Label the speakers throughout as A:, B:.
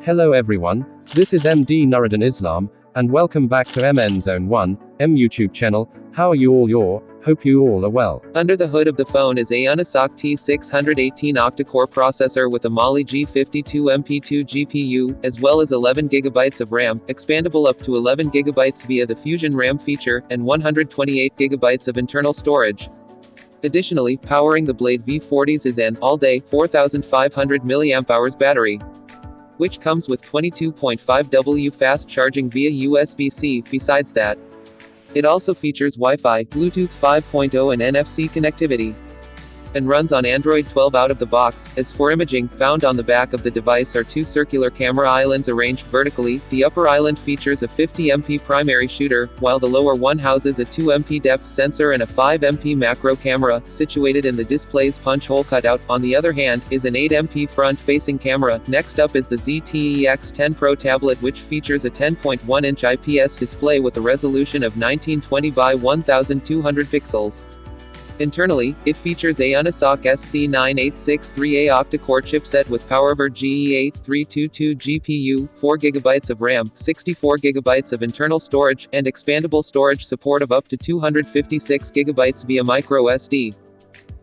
A: Hello everyone, this is MD Nuruddin Islam, and welcome back to MN Zone 1, YouTube channel. How are you all? Hope you all are well.
B: Under the hood of the phone is a Unisoc T618 octa-core processor with a Mali G52 MP2 GPU, as well as 11 GB of RAM, expandable up to 11 GB via the Fusion RAM feature, and 128 GB of internal storage. Additionally, powering the Blade V40s is an all-day 4,500 mAh battery, which comes with 22.5W fast charging via USB-C. Besides that, it also features Wi-Fi, Bluetooth 5.0 and NFC connectivity, and runs on Android 12 out of the box. As for imaging, found on the back of the device are two circular camera islands arranged vertically. The upper island features a 50MP primary shooter, while the lower one houses a 2MP depth sensor and a 5MP macro camera, situated in the display's punch hole cutout. On the other hand, is an 8MP front-facing camera. Next up is the ZTE X10 Pro tablet, which features a 10.1-inch IPS display with a resolution of 1920 by 1200 pixels. Internally, it features a Unisoc SC9863A octa-core chipset with PowerVer GE8322 GPU, 4GB of RAM, 64GB of internal storage, and expandable storage support of up to 256GB via microSD.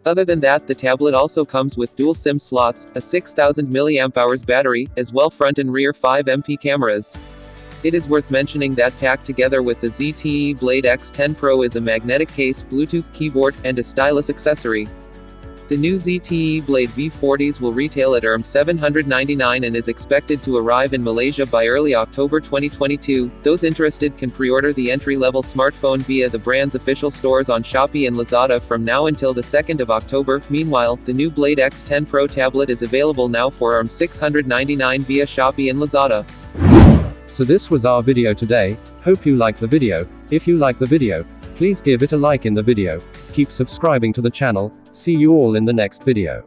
B: Other than that, the tablet also comes with dual SIM slots, a 6,000 mAh battery, as well front and rear 5MP cameras. It is worth mentioning that packed together with the ZTE Blade X10 Pro is a magnetic case, Bluetooth keyboard, and a stylus accessory. The new ZTE Blade V40s will retail at $799 and is expected to arrive in Malaysia by early October 2022. Those interested can pre-order the entry-level smartphone via the brand's official stores on Shopee and Lazada from now until the 2nd of October. Meanwhile, the new Blade X10 Pro tablet is available now for $699 via Shopee and Lazada.
A: So this was our video today. Hope you liked the video. If you like the video, please give it a like in the video. Keep subscribing to the channel. See you all in the next video.